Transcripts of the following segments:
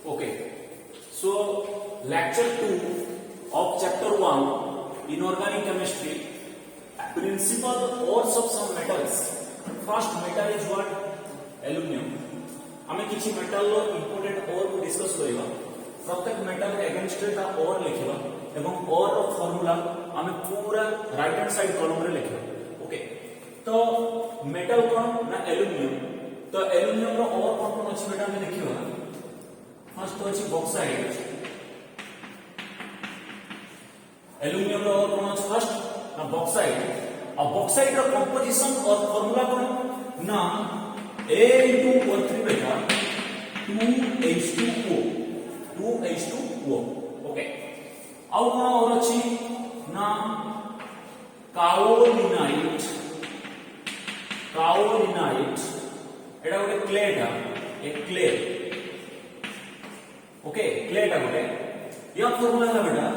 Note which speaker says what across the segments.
Speaker 1: Okay, so lecture 2 of chapter 1 inorganic chemistry, principal ores of some metals. First metal is what? Aluminum. आमे किछि metal रो important ओर को discuss करिवा. प्रत्येक metal against ता ओर लिखिबा एवं ओर रो formula आमे पूरा राइट हैंड साइड कॉलम रे लिखिबा. ओके, तो मेटल कोन ना एल्युमिनियम. तो एल्युमिनियम रो ओर कोन अछि बेटा हम देखिबा. फर्स्ट तो अछि बॉक्साइट. एल्युमिनियम रो ओर कोन अछि फर्स्ट ना बॉक्साइट. अब बॉक्साइट रो कंपोजिशन और फार्मूला कोन ना A into O3 बेटा 2H2O 2H2O. ओके, आउ कोन और अछि ना काओलिनाइट. काओलिनाइट एटा गोटे क्ले टा, एक क्ले. ओके, क्ले टा गोटे या फार्मूला है बेटा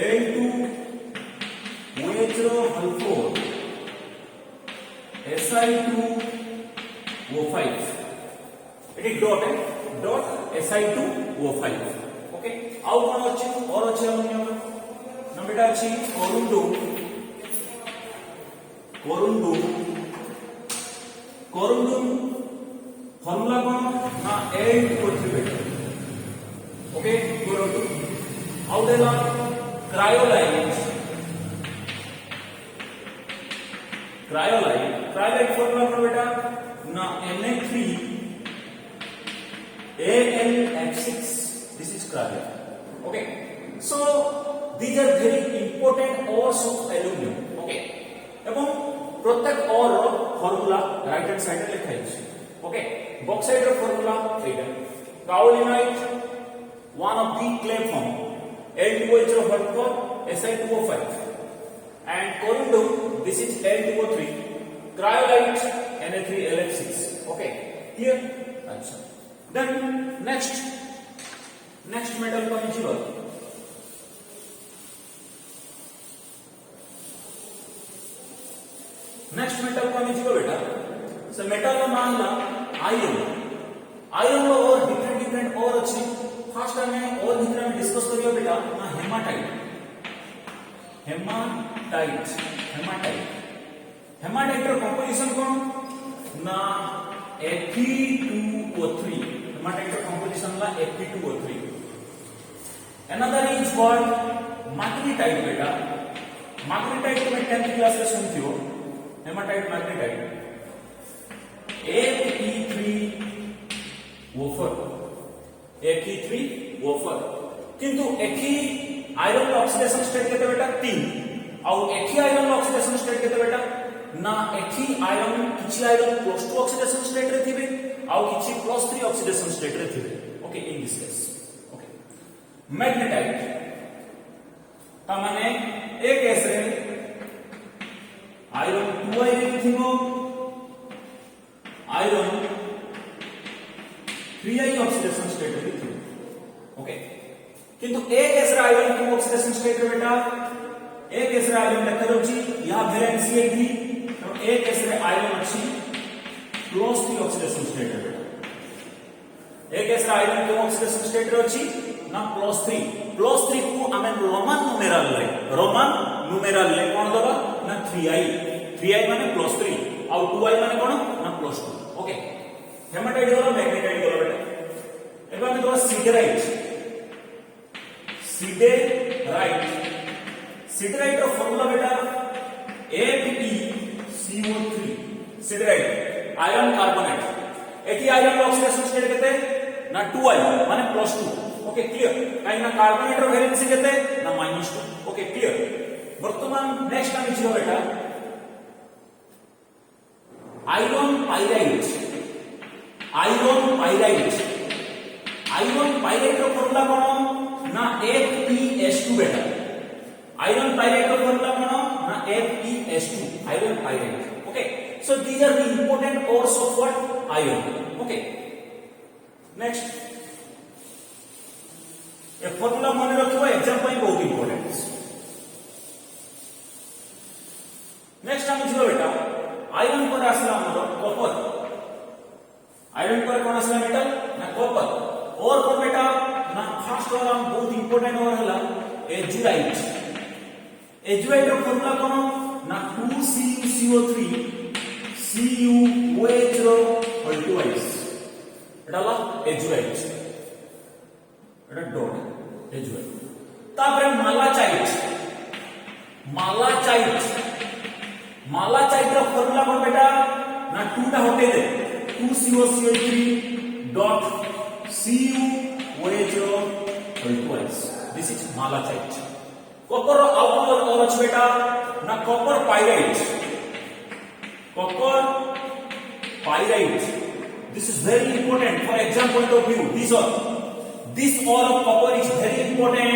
Speaker 1: Al2OH4 Si2O5. इट डॉट है, डॉट Si2O5. ओके, आउ कोन अछि और अछि अमोनियम ना बेटा अछि कोरुंडो. कोरुंडो कोरुंडो फार्मूला कोन ना A2O3 बेटा. ओके, कोरुंडो आउ देला क्रायोलाइट. क्रायोलाइट फार्मूला कोन बेटा ना Na3 AlF6. this is cryolite. Okay, so these are very important ores of aluminum. Okay, एवं प्रत्येक ओर रो फार्मूला राइट हैंड साइड रे लिखा अछि. Okay, bauxite row formula Etah. Kaolinite one of the clay form Al2OH4 Si2O5 and corundo this is Al2O3. cryolite Na3LF6. okay, clear. अच्छा, then next metal को हम जीवा. Next metal को हम जीवा बेटा. सो मेटल का नाम है आयरन. आयरन रो और डिफरेंट और अछि. फर्स्ट हमें और भीतर में डिस्कस करियो बेटा ना हेमाटाइट. हेमाटाइट रो कंपोजिशन कोन ना Fe2O3. हेमाटाइट रो कंपोजिशन ला Fe2O3. Another is called magnetite बेटा. मैग्नेटाइट को मैं 10th क्लास में सुनथियो. हेमाटाइट मैग्नेटाइट Fe3O4 किंतु एथी आयरन ऑक्सीडेशन स्टेट केते बेटा 3. और एथी आयरन ऑक्सीडेशन स्टेट केते बेटा ना एथी आयरन किछि आयरन +2 ऑक्सीडेशन स्टेट रे थिबे और किछि +3 ऑक्सीडेशन स्टेट रे थिबे. Okay, in this case. Okay, magnetite ता माने एक केस रे आयरन 2 आयरन थिबो, आयरन 3i ऑक्सीडेशन स्टेट रे थिबो. ओके, किंतु एक केस रे आयरन 2 ऑक्सीडेशन स्टेट रे बेटा एक केस रे आयरन लेखा रहउची यहां वैलेंसी एक थी. तो एक केस रे आयरन अछि +3 ऑक्सीडेशन स्टेट रे बेटा. एक केस रे आयरन 2 ऑक्सीडेशन स्टेट रे अछि ना +3 को हमें रोमन न्यूमेरल ले कोन दबा ना 3i माने +3 और 2i माने कोन ना +2. ओके, हेमाटाइट गलो मैग्नेटाइट गलो बेटा. एबा हम दबा सिडराइट रो फार्मूला बेटा FeCO3. सिडराइट iron carbonate. Eighty iron oxidation state केते ना 2i माने +2. Okay, clear. काई ना कार्बोनेट रो वैलेंसी केते ना -2. Okay, clear. वर्तमान नेक्स्ट हम छिरो बेटा आयरन पाइराइट रो फार्मूला कोन ना FeS2 बेटा. आयरन पाइराइट रो फार्मूला कोन ना FeS2 iron pyrite. Okay, so these are the important ores of what iron. okay, next A formula मन रखिबा एग्जाम पई बहुत इंपोर्टेंट. नेक्स्ट हम छिरो बेटा आयरन पर आसला हमर कॉपर. आयरन पर कोन आसला मेटल ना कॉपर. और कौन बेटा ना फर्स्ट और हम बहुत इंपोर्टेंट और हला एजुराइट रो फॉर्मूला कौन ना 2CuCO3 CuOH रो होल ट्वाइस एटा ला एजुराइट एटा डॉट एजुराइट तापरे मालाचाइट रो फॉर्मूला कौन बेटा ना 2 टा हटे दे 2CuCO3 डॉट CuOH रो whole twice this is malachite copper रो आउटपुट और अछि बेटा ना copper pyrite this is very important for exam point of view this ore of copper is very important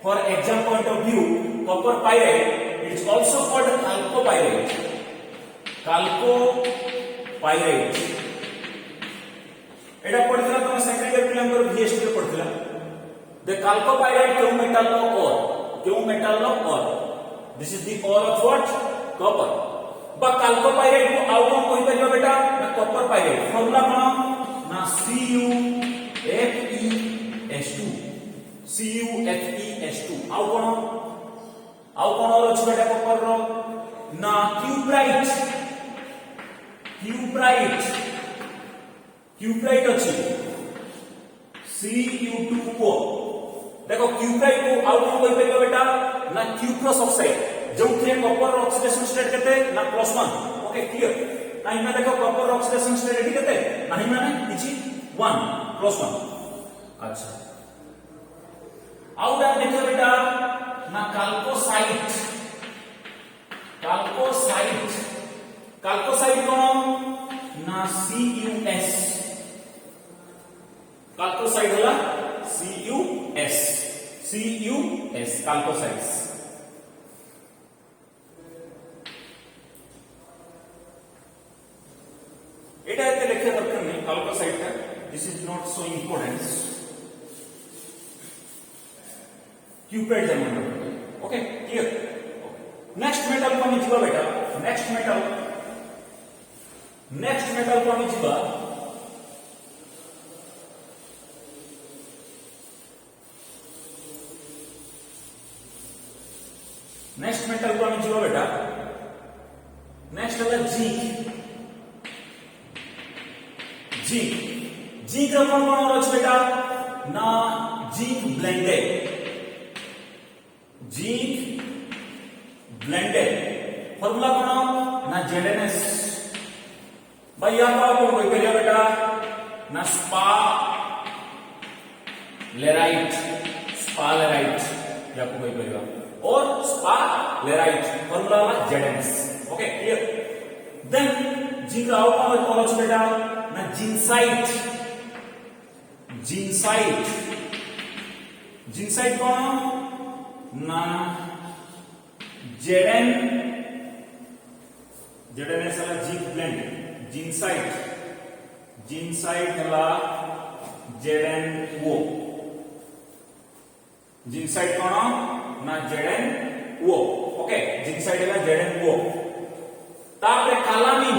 Speaker 1: for exam point of view copper pyrite it is also called chalcopyrite एटा पढिला तम second year पिलांकर VST रे पढिला the chalcopyrite क्यों metal लो और this is the ore of what copper बा chalcopyrite को आउ कोन कहि परिबा बेटा ना कॉपर पाइराइट फार्मूला कोन ना CuFeS2 आउ कोन और अछि बेटा कॉपर रो ना क्यूप्राइट अछि Cu2O देखो क्यूप्राइट को आउ कोन कहि परिबा बेटा ना क्यूप्रस ऑक्साइड जो थे कॉपर ऑक्सीडेशन स्टेट केते ना +1 ओके क्लियर नाही ना देखो कॉपर ऑक्सीडेशन स्टेट एठी केते नाही माने किछि 1 +1 अच्छा आउ दा देखो बेटा ना काल्कोसाइट कोन ना CuS काल्कोसाइट होला CuS काल्कोसाइट्स এটা এতে লেখা দরকার নেই কাল্কোসাইটটা this is not so important cuprite যেমন ओके क्लियर नेक्स्ट मेटल को আমি ଯିବା बेटा नेक्स्ट मेटल को আমি ଯିବା नेक्स्ट मेटल को আমি ଯିବା बेटा नेक्स्ट होला जिंक रो कोन अछि बेटा ना जिंक ब्लेंडेड फार्मूला कोन ना ZnS भैया का कोन कोई परिया बेटा ना स्पा लेराइट या कोई परिया ore sphalerite formula ZnS okay clear then zinc रो कोन अछि बेटा ना जिंसाइट कोन ना ZnS हला जिंक ब्लेंड जिंसाइट हला ZnO जिंसाइट कोन ना ZnO ओके जिंसाइट हला ZnO तापरे कालामीन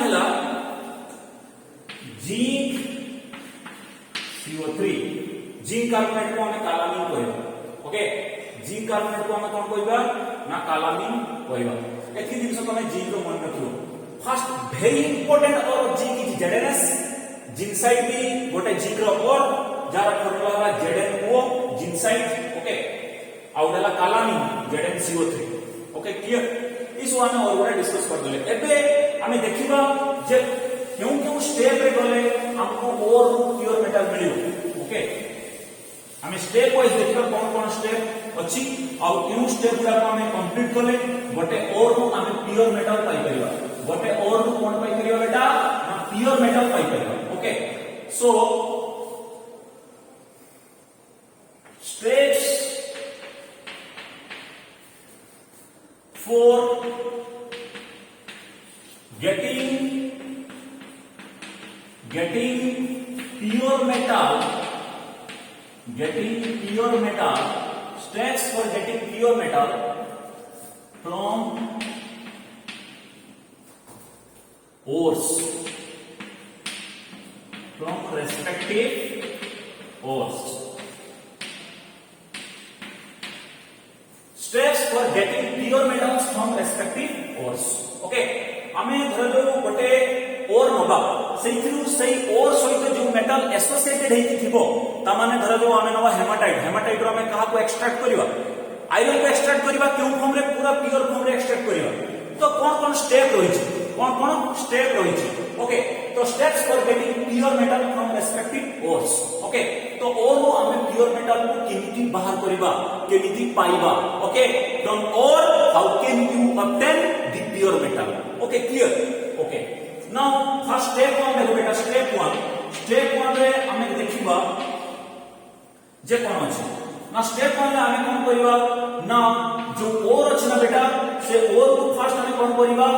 Speaker 1: हला जिंक CO3 जिंक कार्बोनेट को हमें कालामीन कहबा ओके जिंक कार्बोनेट को हमें कोन कहबा ना कालामीन कहबा एथि दिन से तमे जिंक रो मन रखियो फर्स्ट वेरी इंपोर्टेंट और जिंक इज ZnS जिंसाइट भी गोटे जिंक रो और जार फॉर्मूला हला ZnO जिंसाइट ओके आउडला कालामीन ZnCO3 ओके क्लियर इस वाने और बड़ा डिस्कस कर देले एबे हमें देखिबा जे क्यों स्टेप रे गले हमको और प्योर मेटल मिलियो ओके हमें स्टेप वाइज देखिबा कोन स्टेप अछि आ क्यों स्टेप गुडा को हमें कंप्लीट करले गोटे और हमें प्योर मेटल पाई परिबा गोटे और कोन पाई परिबा बेटा ना प्योर मेटल पाई परिबा okay so steps for getting pure metal steps for getting pure metal from ores from respective ores. Steps for getting pure metals from respective ores. Okay, आमे धर जो गोटे ओर नबा सेई ओर सहित जो मेटल एसोसिएटेड हेकि थिबो ता माने धर जो आमे नबा हेमाटाइट रो आमे कहा को एक्सट्रैक्ट करिवा आयरन को एक्सट्रैक्ट करिवा केउ फॉर्म रे पूरा प्योर फॉर्म रे एक्सट्रैक्ट करिवा तो कोन स्टेप रही छी कोन स्टेप रही छी ओके तो steps for getting pure metal from respective ores okay तो ओर रो आमे प्योर मेटल को केमिति बाहर करिवा केमिति पाइबा okay from ore how can you obtain the pure metal okay clear okay now first step 1 देखो बेटा स्टेप 1 रे आमे देखिबा जे कोन अछि ना स्टेप 1 रे आमे कोन करिवा ना जो ओर अछि ना बेटा से ओर को फर्स्ट आमे कोन करिवा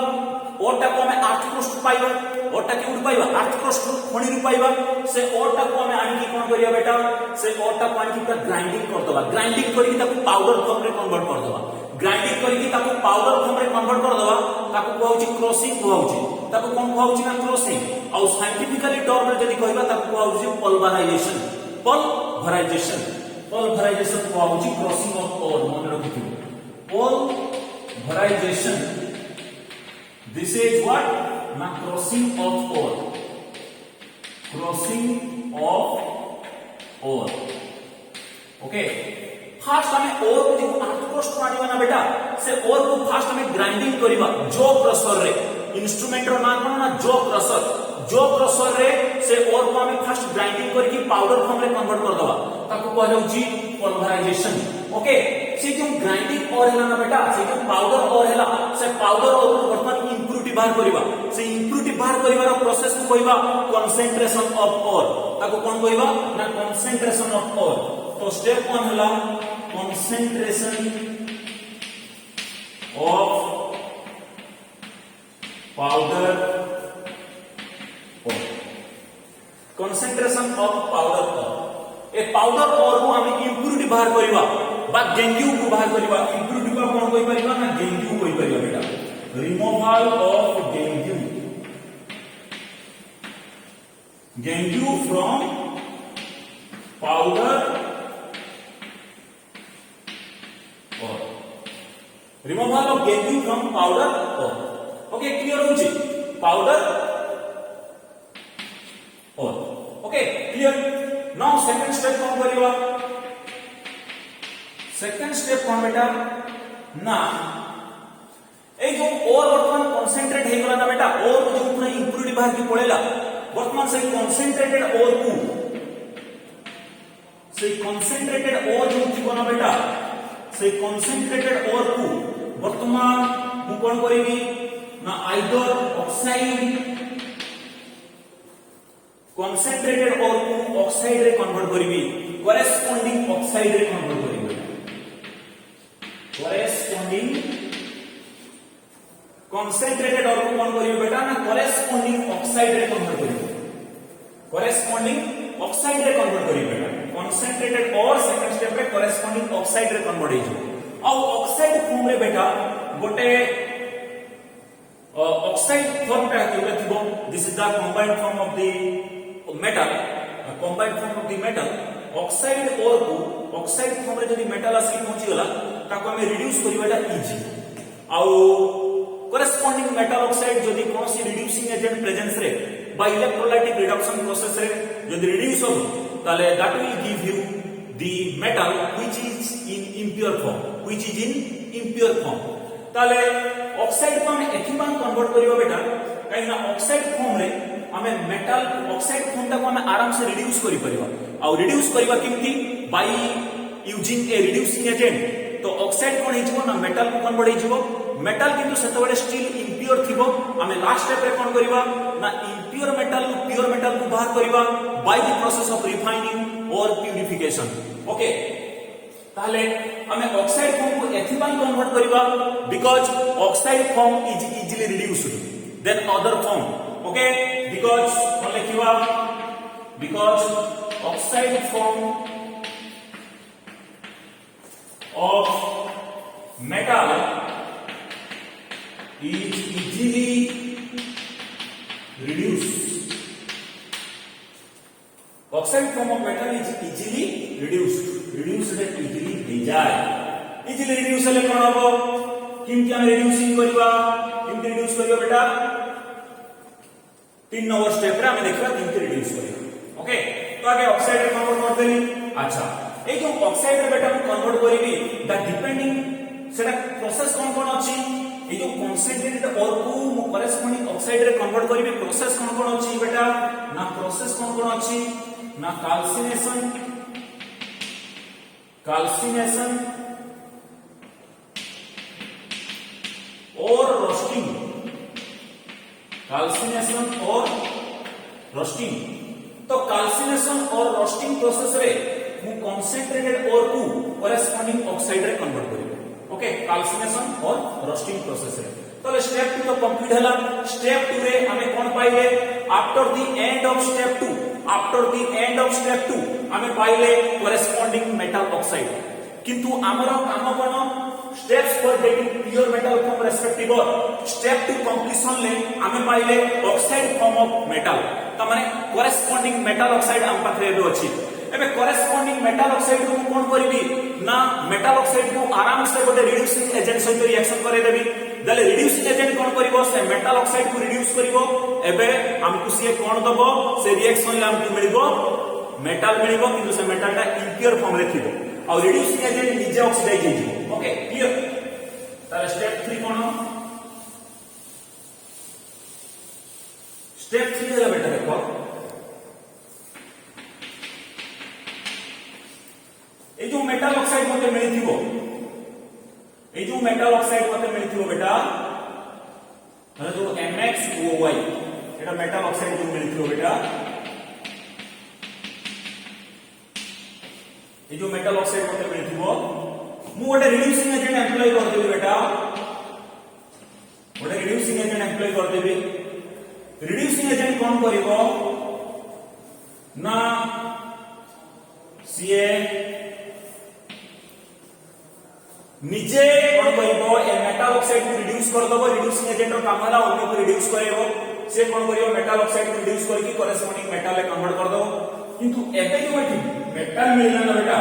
Speaker 1: ओरटा को हमें अर्थ क्रस्ट पाइबा ओरटा के उड पाइबा अर्थ क्रस्ट खणी रु पाइबा से ओरटा को हमें आनी की कोन करिया बेटा से ओरटा को आनी की पूरा ग्राइंडिंग कर दबा ग्राइंडिंग करी ताको पाउडर फॉर्म रे कन्वर्ट कर दबा ग्राइंडिंग करी ताको पाउडर फॉर्म रे कन्वर्ट कर दबा ताको कहउची क्रॉसिंग कहउची ताको कोन कहउची ना क्रॉसिंग आ साइंटिफिकली टर्म रे जदी कहबा ताको कहउची पल्वराइजेशन कहउची क्रॉसिंग ऑफ ओर मन रखिथिबो pulverisation This is what? Na crossing of ore. Okay. First हमें ore को जो अर्थ क्रस्ट मानिबा ना बेटा से ore को फर्स्ट हमें ग्राइंडिंग करिबा जो क्रशर रे इंस्ट्रूमेंट रो नाम कोन ना जो क्रशर रे से ore को हमें फर्स्ट ग्राइंडिंग करके पाउडर फॉर्म रे कन्वर्ट कर दबा ताको कहै छी पल्वराइजेशन ओके से जो ग्राइंडिंग और हैला ना बेटा से जो पाउडर और हैला से पाउडर और वर्तमान इंप्यूरिटी बाहर करिबा से इंप्यूरिटी बाहर करिवार प्रोसेस को कहबा कंसंट्रेशन ऑफ ओर ताको कोन कहबा ना कंसंट्रेशन ऑफ ओर तो स्टेप 1 हैला कंसंट्रेशन ऑफ पाउडर और कंसंट्रेशन ऑफ पाउडर और ए पाउडर और को हम इंप्यूरिटी बाहर करिबा बा गेंग्यू को बाहर करिबा इंप्यूरिटी को कोन कहि परिबा ना गेंग्यू कहि परिबा बेटा removal of gangue from powder ore removal of gangue from powder ore okay clear होची powder ore okay clear now second step कोन करिबा सेकंड स्टेप कोन बेटा ना ए जो और वर्तमान कंसंट्रेट हे गला ना बेटा और जो पूरा इंप्यूरिटी बाहर की पड़ेला वर्तमान से कंसंट्रेटेड और को से कंसंट्रेटेड और जो थी ना बेटा से कंसंट्रेटेड और को वर्तमान मु कोन करिबी ना आइदर ऑक्साइड कंसंट्रेटेड और को ऑक्साइड रे कन्वर्ट करिबी करेस्पोंडिंग ऑक्साइड रे कन्वर्ट करिबी करेस्पोंडिंग कंसंट्रेटेड और को कोन करिबी बेटा ना करेस्पोंडिंग ऑक्साइड रे कन्वर्ट करिबी करेस्पोंडिंग ऑक्साइड रे कन्वर्ट करिबी बेटा कंसंट्रेटेड और सेकंड स्टेप रे करेस्पोंडिंग ऑक्साइड रे कन्वर्ट हे जो आ ऑक्साइड फॉर्म रे बेटा गोटे ऑक्साइड फॉर्म टा केबे थिबो this is the combined form of the metal combined form of the metal oxide ore को ऑक्साइड फॉर्म रे जदी मेटल आसी पहुंची गला ताको हमें रिड्यूस करिबाटा इजी आउ करेस्पोंडिंग मेटल ऑक्साइड जदी कोनसी रिड्यूसिंग एजेंट प्रेजेंस रे बाय इलेक्ट्रोलाइटिक रिडक्शन प्रोसेस रे जदी रिड्यूस हो ताले that will give you the metal which is in impure form ताले ऑक्साइड को हमें एथिमान कन्वर्ट करियो बेटा काई ना ऑक्साइड फॉर्म रे हमें मेटल ऑक्साइड फॉर्म ता को हमें आराम से रिड्यूस करि परिबा आ रिड्यूस करिबा केमती by using a reducing agent तो ऑक्साइड कोन हिजबो ना मेटल को कन्वर्ट हिजबो मेटल किंतु सेतबेले स्टिल इंप्योर थिबो हमें लास्ट स्टेप रे कोन करिबा ना इंप्योर मेटल प्योर मेटल को बाहर करिबा by the process of refining और प्यूरिफिकेशन ओके ताले हमें ऑक्साइड फॉर्म को एथिमान कन्वर्ट करिबा because oxide form is easily reduced then other form okay because कोन लिखिबा because oxide form of metal is easily reduce. Oxide form of metal is easily reduced. Reduced रे easily हो जाए. Easily reduce हेले कोन हबो? किमती हम reducing करबा. किमती reduce करबा बेटा? 3 नंबर स्टेप रे हम देखबा किमती reduce करबा. ओके? तो आगे ऑक्साइड रे कन्वर्ट कर देली. अच्छा. ए जो ऑक्साइड रे बेटा हम कन्वर्ट करिबी द डिपेंडिंग सेटा प्रोसेस कोन अछि. ए जो कॉन्सेंट्रेटेड और को करेस्पोंडिंग ऑक्साइड रे कन्वर्ट करिबी प्रोसेस कोन अछि बेटा? ना प्रोसेस कोन अछि? ना कैल्सिनेशन और रोस्टिंग. कैल्सिनेशन और रोस्टिंग. तो कैल्सिनेशन और रोस्टिंग प्रोसेस रे मु कंसंट्रेटेड और को करेस्पोंडिंग ऑक्साइड रे कन्वर्ट करिबो. ओके, कैल्सिनेशन और रोस्टिंग प्रोसेस रे. तो स्टेप 2 तो कंप्लीट हला. स्टेप 2 रे हमें कोन पाइले? After the end of step 2 हमें पाइले करेस्पोंडिंग मेटल ऑक्साइड. किंतु हमरो काम कोन? Steps for getting pure metal from respective step 2 completion ले हमें पाइले ऑक्साइड फॉर्म ऑफ मेटल. त माने करेस्पोंडिंग मेटल ऑक्साइड हम पाखरे एबे अछि. एबे करेस्पोंडिंग मेटल ऑक्साइड को कोन करबी ना मेटल ऑक्साइड को आराम से गोटे रिड्यूसिंग एजेंट सहित रिएक्शन करे देबी. दले रिड्यूसिंग एजेंट कोन करिवो? से मेटल ऑक्साइड को रिड्यूस करिवो. एबे हमकु से कोन दबो? से रिएक्शन ले हमकु मिलिबो मेटल मिलिबो, किंतु से मेटलटा इम्प्योर फॉर्म रे थिबो और रिड्यूसिंग एजेंट निजे ऑक्सीडाइज हो जिवो. Okay, clear? ताले स्टेप 3 कोन? स्टेप 3 है बेटा देखो. ए जो मेटल ऑक्साइड मते मिलिथिबो, ए जो मेटल ऑक्साइड मते मिलिथिबो बेटा, मतलब जो MxOY एटा मेटल ऑक्साइड जो मिलिथिबो बेटा, ए जो मेटल ऑक्साइड मते मिलिथिबो मु गोटे रिड्यूसिंग एजेंट अप्लाई कर देबी बेटा. गोटे रिड्यूसिंग एजेंट अप्लाई कर देबी. रिड्यूसिंग एजेंट कोन करिवो ना सीए निजे कोन करिवो ए मेटल ऑक्साइड को रिड्यूस कर दबो. रिड्यूसिंग एजेंट रो काम होला ओने को रिड्यूस करेबो. से कोन करिवो मेटल ऑक्साइड को रिड्यूस करके करेस्पोंडिंग मेटल ले कन्वर्ट कर दो. किंतु एबे जो एठी मेटल मिलना ना बेटा,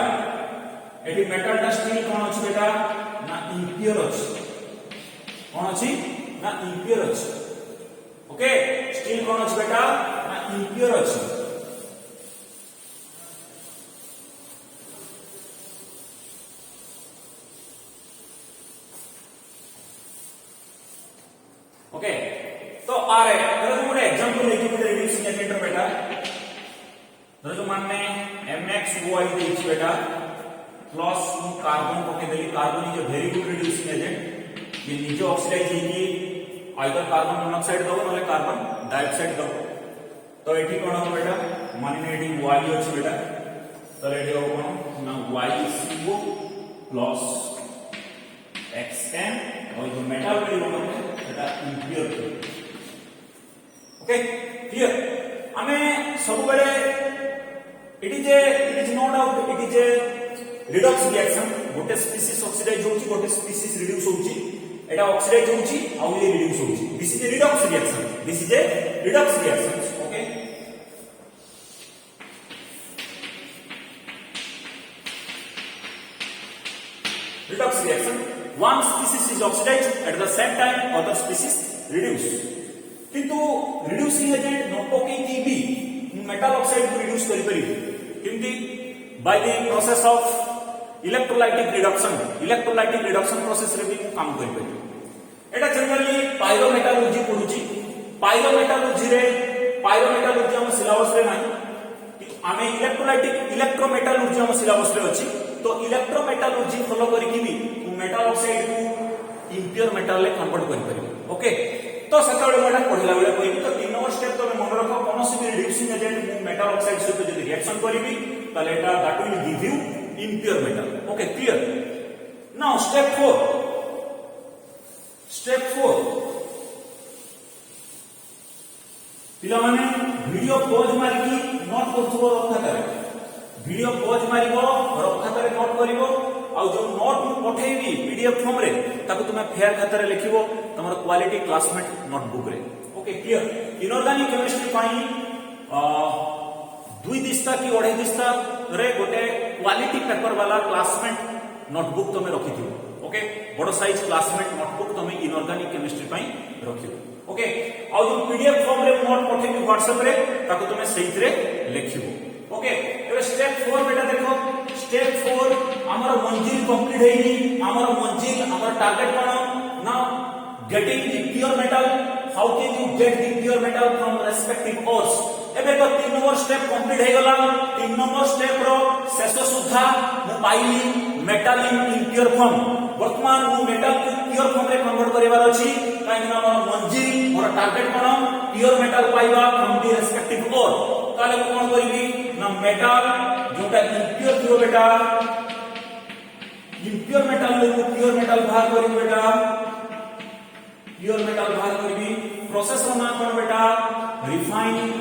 Speaker 1: एठी मेटल टा स्टिल कोन अछि बेटा ना इम्प्योर अछि. कोन अछि? ना इम्प्योर अछि. ओके, स्टिल कोन अछि बेटा ना इम्प्योर अछि. ओके, तो आरे धरो जो एग्जांपल लेके मुझे रिड्यूसिंग एजेंट रो बेटा, धरो जो मान में MxOY देछि बेटा प्लस कार्बन पके देली. Carbon is a very good reducing agent. ये निजे ऑक्सीडाइज होगी आइदर कार्बन मोनोऑक्साइड दबो नले कार्बन डाइऑक्साइड दबो. तो एठी कोन हो बेटा? माने एठी Y अछि बेटा. तो एठी हो कोन ना YCO प्लस XN और जो मेटल मिलिबो माने सेटा इम्प्योर. Okay, clear? हमें सब बेले it is no doubt it is a redox reaction. गोटे स्पीसीज ऑक्सीडाइज होउची, गोटे स्पीसीज रिड्यूस होउची. एटा ऑक्सीडाइज होउची आ ये रिड्यूस होउची. This is a redox reaction. Okay, redox reaction. One species is oxidized at the same time other species reduce. किंतु reducing agent न पके की भी metal oxide को reduce करी परिबे. किंतु by the process of electrolytic reduction process रे भी काम करी परिबे. एटा जनरली पायरोमेटालर्जी पढुची. पायरोमेटालर्जी हम सिलेबस रे नाही. आमे इलेक्ट्रोमेटालर्जी हम सिलेबस रे अछि. तो इलेक्ट्रोमेटालर्जी फॉलो करिकि भी मेटल ऑक्साइड को इम्प्योर मेटल ले कन्वर्ट करि परिबो. ओके, तो सकाळे मोटा पढला बेले कोइ तो 3 नंबर स्टेप तो मन रखो कोनोसी भी रिड्यूसिंग एजेंट मेटल ऑक्साइड सहित जदि रिएक्शन करिबी ताले एटा that will give you impure metal. Okay, clear? Now step 4 पिला माने वीडियो पॉज मारिकी नोट करथबो रखातारे. वीडियो पॉज मारिबो रखातारे नोट करिवो आ जो नोट मु पठेबी पीडीएफ फॉर्म रे ताको तुमे फेयर खातारे लिखिबो तमर क्वालिटी क्लासमेट नोटबुक रे. ओके क्लियर इनऑर्गेनिक केमिस्ट्री पाई दुई दिस्ता कि अढ़ाई दिस्ता रे गोटे क्वालिटी पेपर वाला क्लासमेट नोटबुक तुम रखि ओके बड़ साइज क्लासमेट नोटबुक तुम इनऑर्गेनिक केमिस्ट्री पाई रखि ओके आ जो पीडीएफ फॉर्म रे नोट पठेबी व्हाट्सएप रे ताको तुम सेहित रे लिखिबो ओके एबे स्टेप 4 बेटा देखो स्टेप 4 हमर मंजिल कंप्लीट हेनी हमर मंजिल हमर टारगेट कोन ना getting the pure metal how can you get the pure metal from respective ores एबे तो 3 नंबर स्टेप कंप्लीट हे गला 3 नंबर स्टेप रो शेष सुधा मु पाइली मेटल इन इम्प्योर फॉर्म वर्तमान मु मेटल को प्योर फॉर्म रे कन्वर्ट करिवार अछि काहे ना मोर मंजिल मोर टारगेट कोन प्योर मेटल पाइबा फ्रॉम द रेस्पेक्टिव ओर ताले मु कोन करिवि ना मेटल जोटा इम्प्योर थियो बेटा इम्प्योर मेटल ले मु प्योर मेटल बाहर करिवि बेटा प्योर मेटल बाहर करिवि प्रोसेस रो नाम कोन बेटा रिफाइनिंग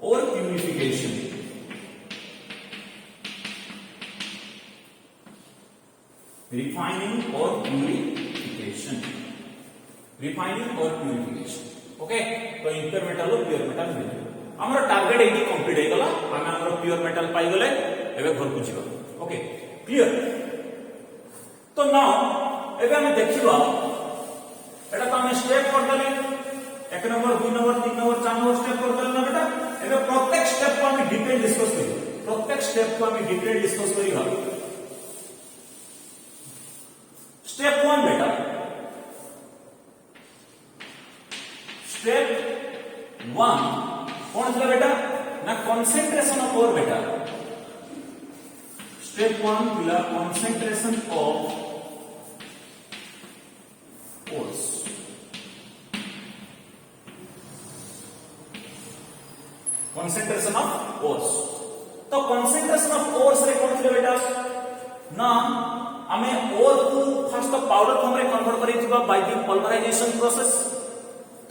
Speaker 1: और प्यूरिफिकेशन रिफाइनिंग और प्यूरिफिकेशन रिफाइनिंग और प्यूरिफिकेशन ओके तो इम्प्योर मेटल और प्योर मेटल मिले हमर टारगेट एडी कंप्लीट हे गला हम हमर प्योर मेटल पाई गले एबे घर को जीवा ओके क्लियर तो नाउ एबे हम देखिबा एटा तो हम स्टेप कर देले 1 number 2 number 3 number 4 number step कर देले ना बेटा एबे प्रत्येक स्टेप को हम डिटेल डिस्कस करियो प्रत्येक स्टेप को हम डिटेल डिस्कस करियो स्टेप 1 बेटा स्टेप 1 कौन था बेटा ना कंसंट्रेशन ऑफ ओर बेटा स्टेप 1 मिला concentration of ores concentration of ores तो कंसंट्रेशन ऑफ ओर्स रे कौन थे बेटा ना हमें ओर को फर्स्ट तो पाउडर फॉर्म रे कन्वर्ट करिथिबा बाय द पॉलिमराइजेशन प्रोसेस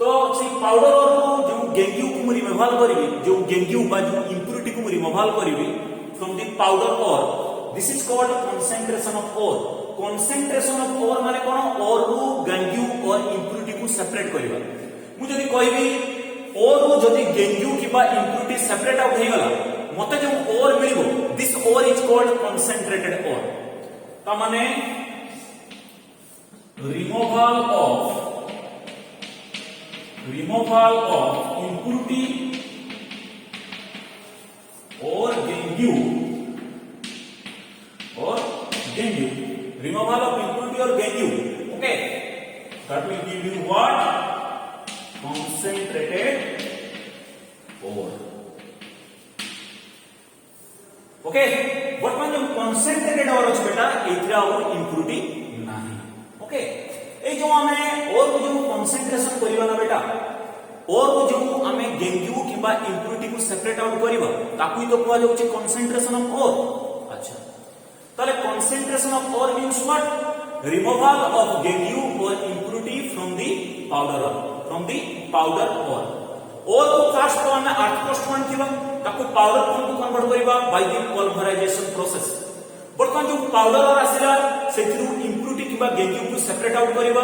Speaker 1: तो से पाउडर और जो गेंगियू को रिमूवल करिवि जो गेंगियू बा जो इंप्योरिटी को रिमूवल करिवि फ्रॉम द पाउडर और this is called concentration of ore concentration of ore माने कोन ओर को गेंगियू और इंप्योरिटी को सेपरेट करिवा मु जदी कहबी ओर को जदी गेंगियू किबा इंप्योरिटी सेपरेट आउट हे गला मते जो ओर मिलिबो this ore is called concentrated ore ता माने removal of impurity or gangue removal of impurity or gangue okay that will give you what concentrated ore okay वर्तमान जो concentrated ore अछि बेटा एथिरा और impurity नाही okay ए जो हमें और को जो कंसंट्रेशन करिवा ना बेटा और को जो हमें गेंगियू किबा इंप्योरिटी को सेपरेट आउट करिवा ताकू तो कोआ जाउची कंसंट्रेशन ऑफ ओर अच्छा ताले concentration of ore means what removal of gangue और इंप्योरिटी फ्रॉम द पाउडर और को फर्स्ट तो हमें अर्थ कॉन्स्टेंट थिबा ताकू पाउडर फॉर्म को कन्वर्ट करिवा बाय द पॉलिमराइजेशन प्रोसेस बर्तमान जो पाउडर और आसिला सेथिरु इंप्योरिटी किबा गेंगियू को सेपरेट आउट करिवा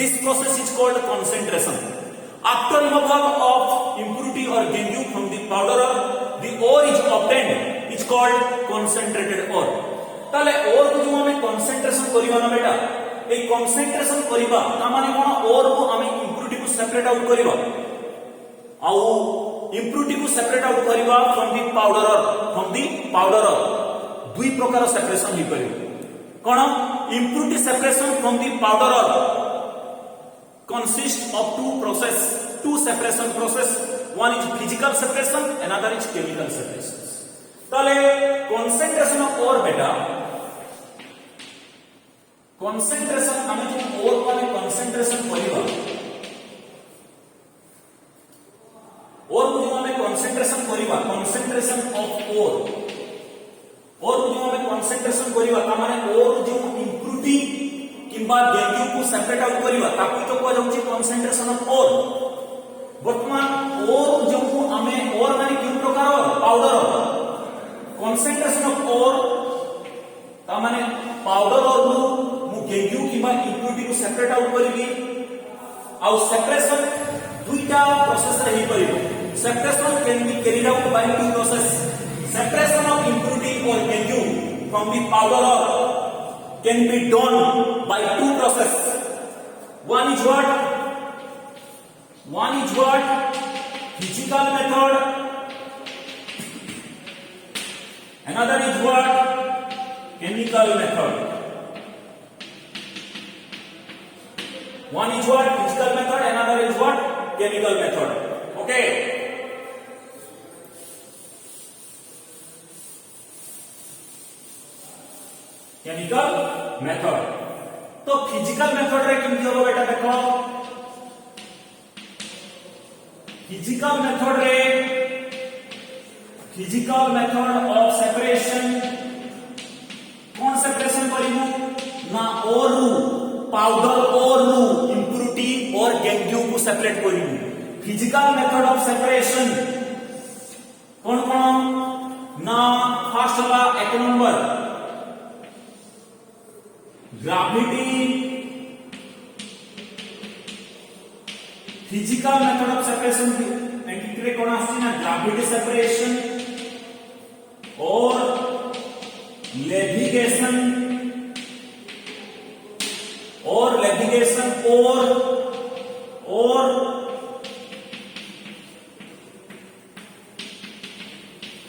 Speaker 1: this process is called concentration after removal of impurity और gangue from the powder the ore is obtained is called concentrated ore ताले ore को जो हमें कंसंट्रेशन करिवा ना बेटा ए कंसंट्रेशन करिवा ता माने कोन ओर को हमें इंप्योरिटी को सेपरेट आउट करिवा आउ इंप्योरिटी को सेपरेट आउट करिवा फ्रॉम द पाउडर दुई प्रकार सेपरेशन ही करियो कोन impurity separation from the powder consist of two separation process one is physical separation another is chemical separation ताले concentration of ore बेटा concentration हमें जो ore वाले concentration करिवा और जो हमें concentration करिवा concentration of ore और जो हमें concentration करिवा ता माने ore जो impurity किंबा गेंगियू को सेपरेट आउट करिवा ताकू तो को जाउची कंसंट्रेशन ऑफ ओर वर्तमान ओर जो हमें ओर माने किन प्रकार पाउडर कंसंट्रेशन ऑफ ओर ता माने पाउडर और मु गेंगियू किंबा इंप्योरिटी को सेपरेट आउट करिवि आउ सेपरेशन दुईटा प्रोसेस रे ही परिबो separation can be carried out by two process separation of impurity or residue from the powder or can be done by two process one is what physical method another is what chemical method one is what physical method another is what chemical method okay chemical method तो physical method रे केमती होबो बेटा देखो physical method of separation कौन separation करिमु ना ओरु पाउडर ओरु इंप्युरिटी और गैंग्यू को सेपरेट करिमु फिजिकल मेथड ऑफ सेपरेशन कौन कौन ना फर्स्ट वाला एक number gravity physical method of separation एंटिटी कौन आछि ना ग्रेविटी सेपरेशन और लेविगेशन और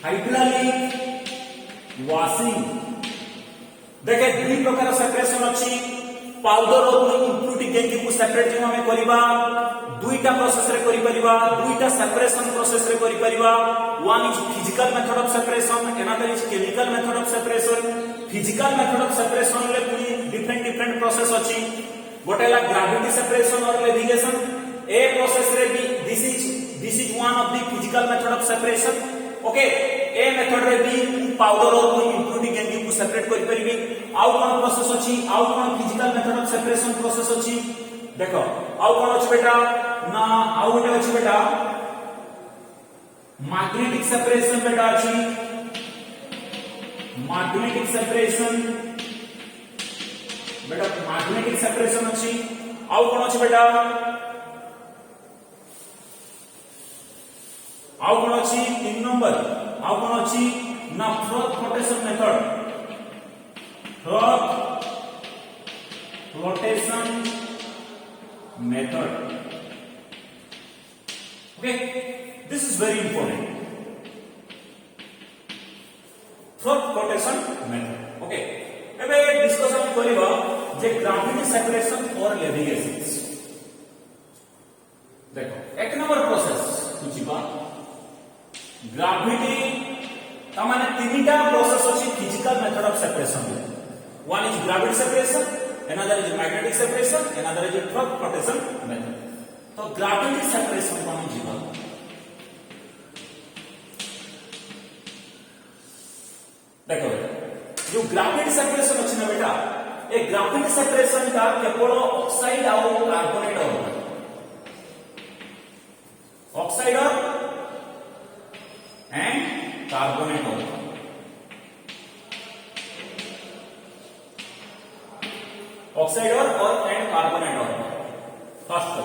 Speaker 1: हाइड्रोलिक वॉशिंग देखे दुई प्रकार सेपरेशन अछि पाउडर और इंप्युरिटी गैंग्यू को सेपरेट जो हमें करिबा दुईटा प्रोसेस रे करि परिबा दुईटा सेपरेशन प्रोसेस रे करि परिबा one is physical method of separation another is chemical method of separation physical method of separation रे पूरी डिफरेंट प्रोसेस अछि गोटेला ग्रेविटी सेपरेशन और लेविगेशन ए प्रोसेस रे भी this is one of the physical method of separation okay ए method रे भी पाउडर और इंप्युरिटी गैंग्यू को सेपरेट करि परिबे आउ कोन प्रोसेस अछि आउ कोन physical method of separation process अछि देखो आउ कोन अछि बेटा ना आउ गोटे अछि बेटा मैग्नेटिक सेपरेशन बेटा अछि मैग्नेटिक सेपरेशन बेटा मैग्नेटिक सेपरेशन अछि आउ कोन अछि बेटा आउ कोन अछि 3 नंबर आउ कोन अछि ना froth flotation method froth flotation method okay this is very important froth flotation method okay एबे डिस्कशन करिबा जे ग्रेविटी सेपरेशन और लेविगेशन देखो एक नंबर प्रोसेस बुझिबा ग्रेविटी तमाने तीनटा प्रोसेस अछि physical method of separation one is gravity separation another is magnetic separation another is froth flotation method तो gravity separation कोन जीवा देखो जो ग्रेविटी सेपरेशन अछि ना बेटा ए ग्रेविटी सेपरेशन का केवल ऑक्साइड और कार्बोनेट होता ऑक्साइड और एंड कार्बोनेट होता ऑक्साइड और एंड कार्बोनेट होता फर्स्ट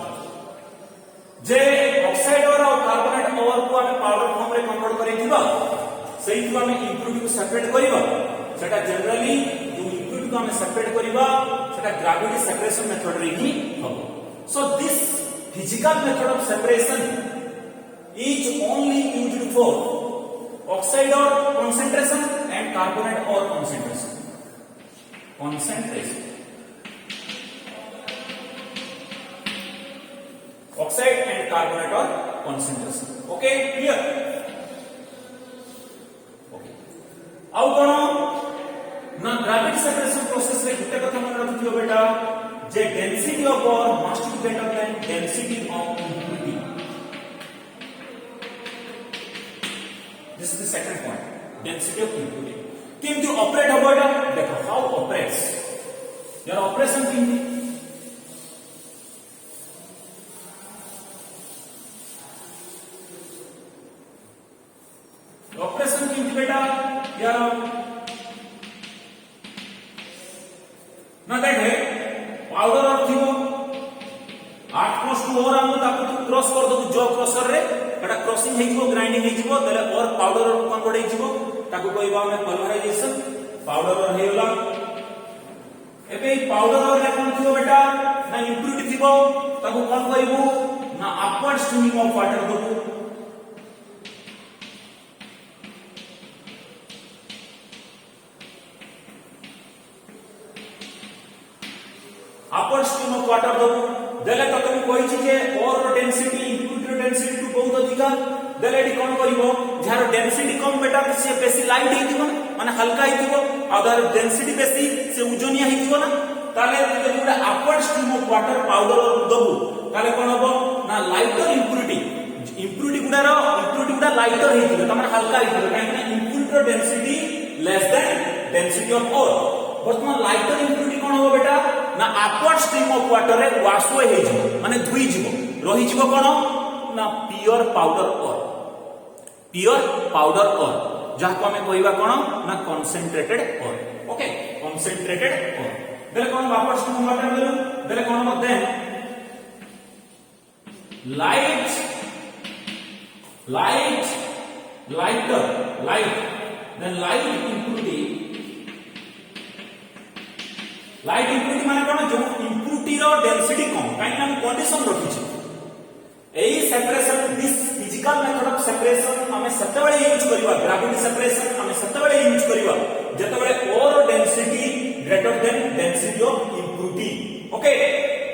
Speaker 1: जे ऑक्साइड और कार्बोनेट और को हम पाउडर फॉर्म रे कन्वर्ट करै दिबा सेही को हम इंप्युरिटी को सेपरेट करिबा सेटा जनरली जो इंप्युरिटी को हम सेपरेट करिबा सेटा ग्रेविटी सेपरेशन मेथड रे ही हबो so this physical method of separation is only used for oxide or concentration and carbonate or concentration oxide and carbonate or concentration okay clear okay आउ कोन ना ग्रेविटी सेपरेशन प्रोसेस रे गुटे कथा मन रखियो बेटा जे density of और must be greater than density of impurity this is the second point density of impurity केमती operate होबोटा देखो हाउ ऑपरेट्स यार ऑपरेशन केमती ऑपरेशन केमती बेटा यार ना देखे पाउडर और थिबो 8 + 2 और हम ताको क्रॉस कर दो जो क्रॉसर रे एटा क्रॉसिंग हे जिवो ग्राइंडिंग हे जिवो तले और पाउडर और कन्वर्ट हे जिवो ताको कहबा हम पल्वराइजेशन पाउडर और हेला एबे पाउडर और रे कोन थिबो बेटा ना इम्प्यूरिटी थिबो ताको कोन करबो ना अपवर्ड स्ट्रीमिंग ऑफ वाटर दो upward stream of water दो देले तो तुम कोइ छी जे और डेंसिटी इम्प्यूरिटी डेंसिटी टू बहुत अधिका देले एटी कोन करिवो जार डेंसिटी कम बेटा से बेसी लाइट हेतिबो माने हल्का हेतिबो अगर डेंसिटी बेसी से उजनिया हेतिबो ना ताले जदि गुडा upward stream of water powder दबु ताले कोन हबो ना लाइटर इम्प्यूरिटी गुडा लाइटर हेतिबो तमरा हल्का हेतिबो काहे ना impurity density less than density of ore वर्तमान लाइटर इम्प्यूरिटी कोन हो बेटा ना अपवर्ड स्ट्रीम ऑफ वाटर रे वाश अवे हे जिवो माने धुई जिवो रही जिवो कोन ना प्योर पाउडर और जाको हमें कहबा कोन ना कंसंट्रेटेड और ओके कंसंट्रेटेड और देले कोन अपवर्ड स्ट्रीम ऑफ वाटर देले देले कोन then lighter then light impurity माने कोन जो इम्प्यूरिटी रो डेंसिटी कम काई हम कंडीशन रखी छी एई separation this physical method of separation हमें सतबेले यूज करबा ग्रेविटी सेपरेशन हमें सतबेले यूज करबा जतबेले ore density greater than density of impurity okay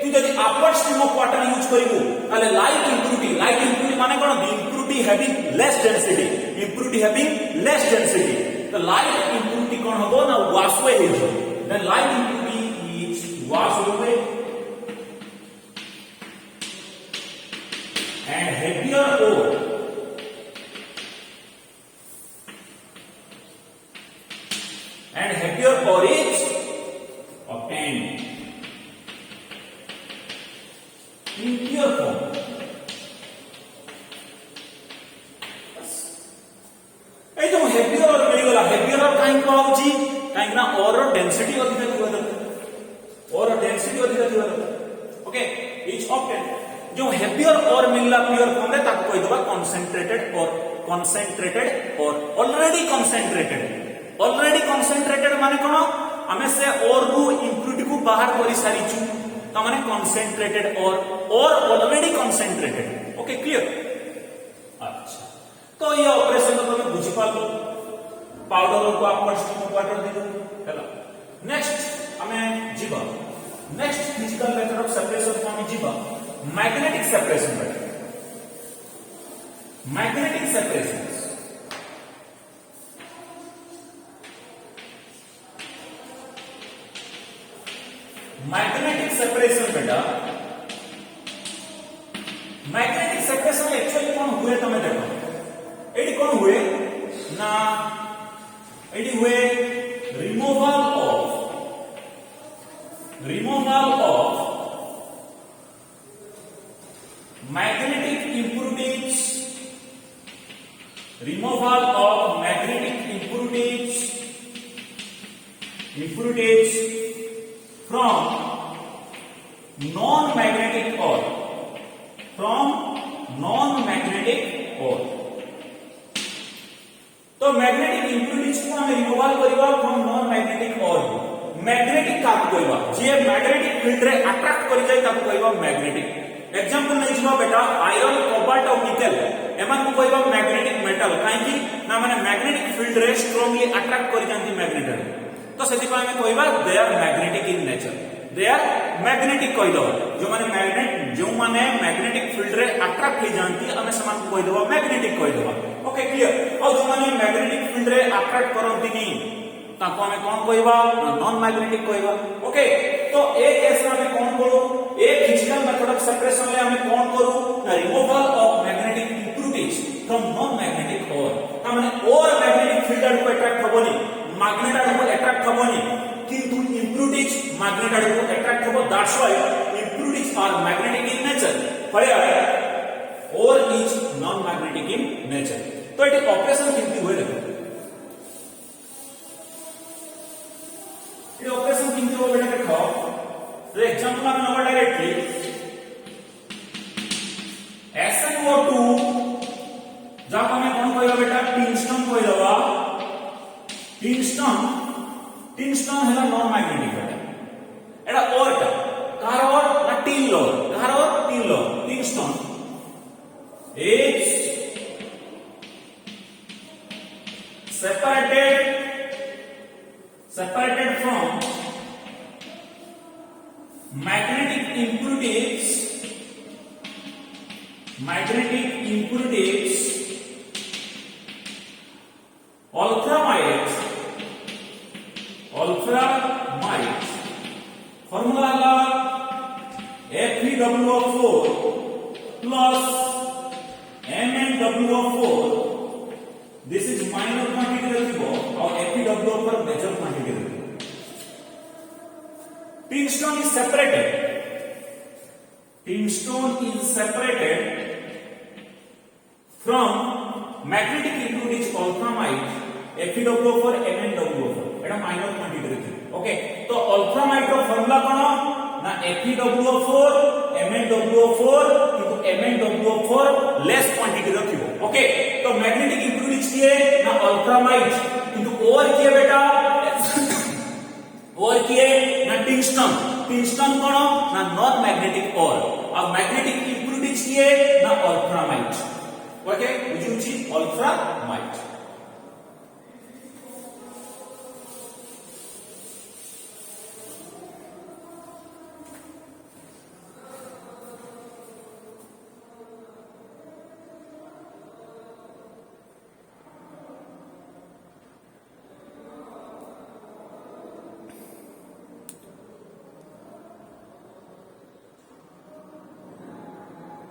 Speaker 1: तू जदि upward stream of water use करिवो ताले लाइट इम्प्यूरिटी माने कोन इम्प्यूरिटी हैविंग लेस डेंसिटी तो लाइट इम्प्यूरिटी कोन हबो ना वाश अवे हे जो then light impurity is washed away and heavier ore is obtained in pure form ए जो heavier ore मिल गला heavier ore काई पाउची काहे ना और डेंसिटी अधिक थिबा दरकार ओके इज ऑप्टेन जो हेवियर और मिलला प्योर फॉर्म रे ताको कहि दबा कंसंट्रेटेड और ऑलरेडी कंसंट्रेटेड माने कोन हमें से और रु इम्प्यूरिटी को बाहर करि सारी छु त माने कंसंट्रेटेड और ऑलरेडी कंसंट्रेटेड ओके क्लियर अच्छा तो ये ऑपरेशन तो तुम बुझि पालो पाउडर को अपवर्ड स्ट्रीम ऑफ वाटर दे हेला नेक्स्ट हमें जीवा next physical method of separation को हमें जीवा मैग्नेटिक सेपरेशन बेटा मैग्नेटिक सेपरेशन एक्चुअली कौन हुए तमे देखो एडी कौन हुए ना एडी हुए removal of magnetic impurities from non-magnetic ore तो मैग्नेटिक इंप्यूरिटीज को हम रिमूवल करबा फ्रॉम नॉन मैग्नेटिक और मैग्नेटिक का कहबा जे मैग्नेटिक फील्ड रे अट्रैक्ट करि जाय ताको कहबा मैग्नेटिक एग्जांपल नै छिबा बेटा आयरन कोबाल्ट और निकेल एमन को कहबा मैग्नेटिक मेटल काहे कि ना माने मैग्नेटिक फील्ड रे स्ट्रांगली अट्रैक्ट करि जानती मैग्नेट तो सेति पय हम कहबा they are magnetic in nature कहि दो जो माने मैग्नेटिक फील्ड रे अट्रैक्ट हो जानती हमें समान को कहि दबा मैग्नेटिक कहि दबा ओके क्लियर और जो माने मैग्नेटिक फील्ड रे अट्रैक्ट करंती नी ताको हमें कोन कहबा नॉन मैग्नेटिक कहबा ओके तो ए केस में हमें कोन करू ए फिजिकल मेथड ऑफ सेपरेशन ले हमें कोन करू removal of magnetic impurities from non magnetic ore माने और मैग्नेटिक फील्ड को अट्रैक्ट हबोनी मैग्नेट को अट्रैक्ट हबोनी किंतु इंप्यूरिटीज मैग्नेट को अट्रैक्ट हबो that's why impurities are magnetic in nature ore is non magnetic in nature तो एटी ऑपरेशन किंतु होय देखो ये ऑपरेशन किंतु हो बेटा देखो तो एग्जांपल आपण नंबर डायरेक्टली SnO2 जाको हमें कौन कहबा बेटा टंगस्टन कहलवा टंगस्टन हैला नॉन मैग्नेटिक बेटा एटा ओरटा कार और ना टीन लो कार और tin low tungsten is separated from magnetic impurities ultramite formula la FeWO4 plus MnWO4 this is minor quantity रखिबो और FeWO4 major quantity रखिबो Tungsten is separated from magnetic impurities ultramite FeWO4 MnWO4 Etah minor quantity रखिबो okay तो अल्ट्रामाइट रो formula कोन ना FeWO4 MnWO4 किंतु MnWO4 less quantity रखिबो okay तो magnetic impurities किए ना अल्ट्रामाइट किंतु और किए बेटा और किए ना टंगस्टन कोन ना नॉन मैग्नेटिक और मैग्नेटिक इंप्यूरिटीज किए ना अल्ट्रामाइट ओके बुझुची अल्ट्रामाइट